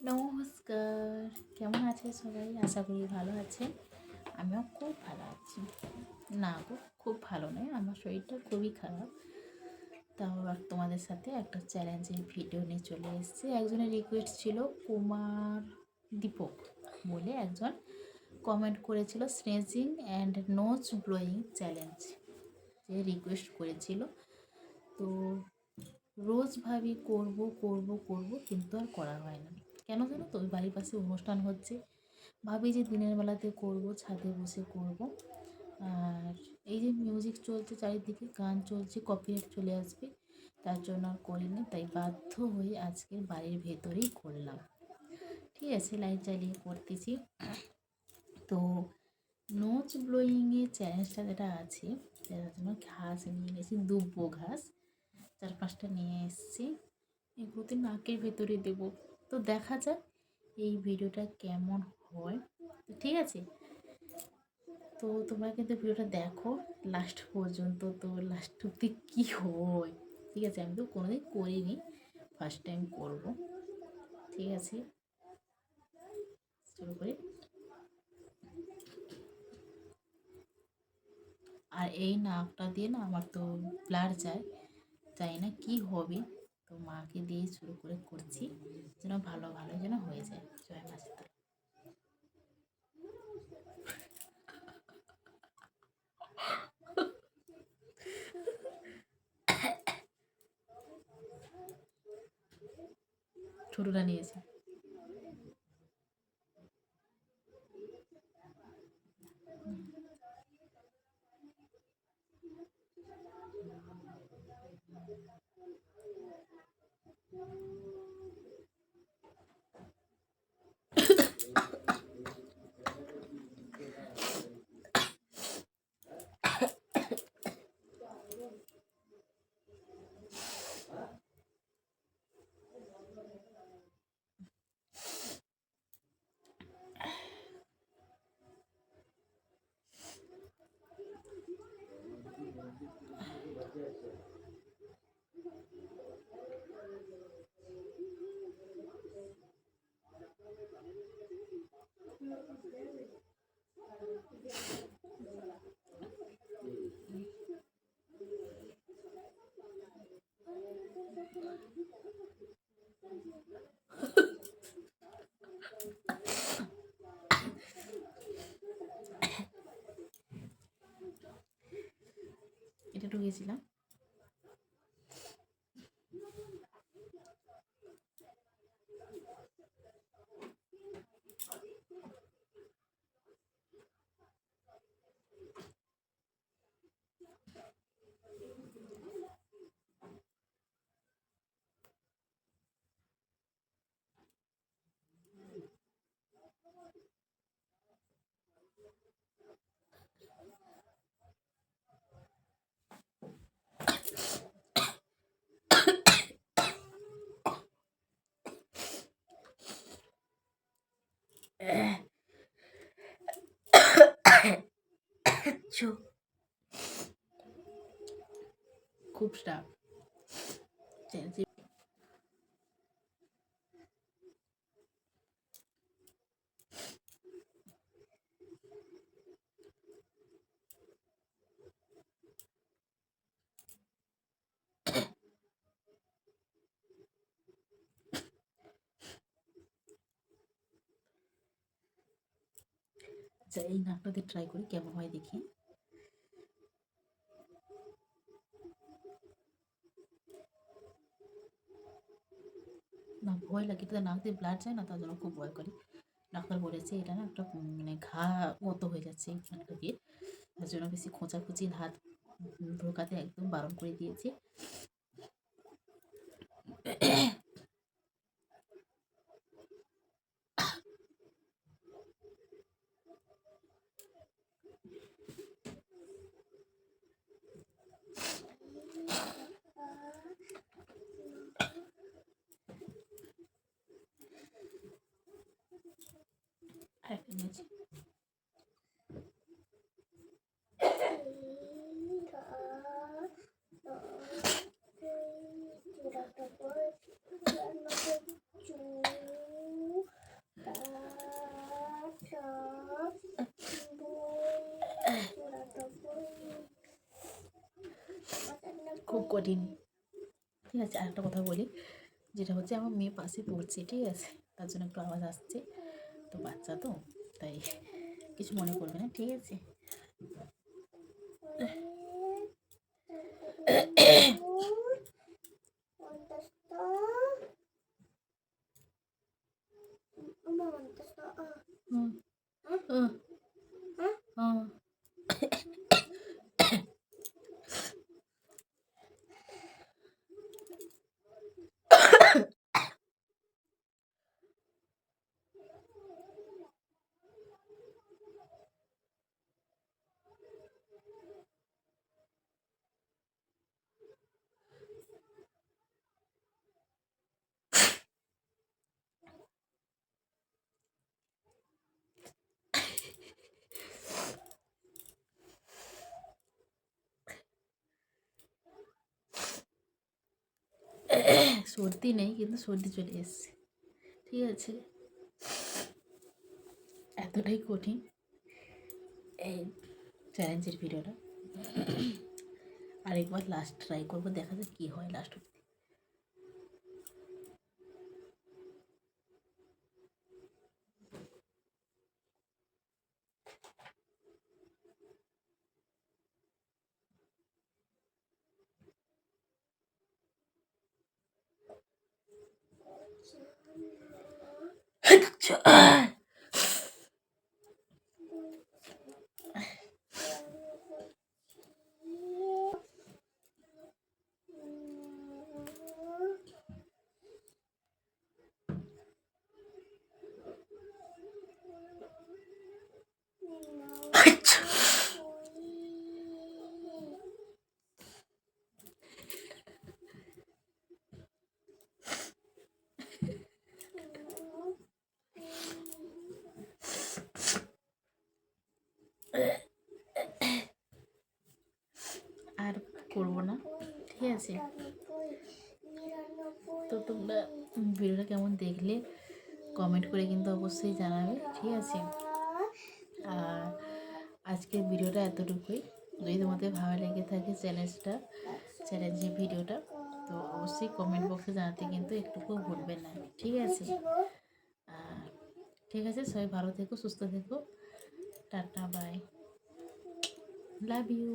নমস্কার, কেমন আছে সবাই? আশা করি ভালো আছেন। আমিও খুব ভালো আছি। না গো, খুব ভালো নয়, আমার শরীরটা খুবই খারাপ। তাও আর তোমাদের সাথে একটা চ্যালেঞ্জের ভিডিও নিয়ে চলে এসেছি। একজনের রিকোয়েস্ট ছিল, কুমার দীপক বলে একজন কমেন্ট করেছিল স্নেজিং অ্যান্ড নোজ ব্লোয়িং চ্যালেঞ্জ, যে রিকোয়েস্ট করেছিল। তো রোজ ভাবি করব করব করব, কিন্তু আর করা হয় না। কেন জানো তো? ওই বাড়ির পাশে অনুষ্ঠান হচ্ছে, ভাবি যে দিনের বেলাতে করব, ছাদে বসে করব। আর এই যে মিউজিক চলছে চারিদিকে, গান চলছে, কপিরাইট চলে আসবে, তার জন্য আর করিনি। তাই বাধ্য হয়ে আজকে বাড়ির ভেতরেই করলাম। ঠিক আছে, লাইট জ্বালিয়ে করতেছি। তো নোচ ব্লোয়িংয়ের চ্যালেঞ্জটা যেটা আছে, সেটার জন্য ঘাস নিয়ে নিয়েছি, দুব্বো ঘাস 4-5টা নিয়ে এসেছি। এগুলোতে নাকের ভেতরে দেব। তো দেখা যাক এই ভিডিওটা কেমন হয়। তো ঠিক আছে, তো তোমরা কিন্তু ভিডিওটা দেখো লাস্ট পর্যন্ত। তো লাস্ট অব্দি কী হয়, ঠিক আছে? আমি তো কোনোদিন করিনি, ফার্স্ট টাইম করব। ঠিক আছে, শুরু করি। আর এই নাকটা দিয়ে না আমার তো ব্লাড যায়, জানি না কি হবে। তো মাকে দিয়ে শুরু করছি, যেন ভালো ভালো যেন হয়ে যায়। জয় মা সীতা। ছোটোটা নিয়েছি। এটা ঢুকেছিলাম। খুব স্টাফ এই নাকটাতে ট্রাই করি কেমন হয় দেখি। না, ভয় লাগে, এটা নাক দিয়ে ব্লাড যায় না, তার জন্য খুব ভয় করি। ডাক্তার বলেছে এটা না একটা মানে ঘা মতো হয়ে যাচ্ছে এই নাকটা দিয়ে, তার জন্য বেশি খোঁচাখুচির হাত ঢোকাতে একদম বারণ করে দিয়েছে। আরেকটা নিয়েছি। খুব কঠিন। ঠিক আছে, আর একটা কথা বলি, যেটা হচ্ছে আমার মেয়ে পাশে পড়ছে, ঠিক আছে, তার জন্য একটু আওয়াজ আসছে, তো বাচ্চা তো, তাই কিছু মনে করবে না, ঠিক আছে। হুম, হুম, হুম। সর্দি নেই, কিন্তু সর্দি চলে এসছে, ঠিক আছে। এতটাই কঠিন এই চ্যালেঞ্জের ভিডিওটা। আরেকবার লাস্ট ট্রাই করবো, দেখা যাক কী হয় লাস্ট অব্দি। আর করবো না, ঠিক আছে। তো তোমরা ভিডিওটা কেমন দেখলে কমেন্ট করে কিন্তু অবশ্যই জানাবে, ঠিক আছে। আর আজকের ভিডিওটা এতটুকুই। যদি তোমাদের ভালো লেগে থাকে চ্যালেঞ্জের ভিডিওটা, তো অবশ্যই কমেন্ট বক্সে জানাতে কিন্তু একটুকুও ভুলবেন না, ঠিক আছে। ঠিক আছে, সবাই ভালো থেকো, সুস্থ থেকো, টাটা, বাই, লাভ ইউ।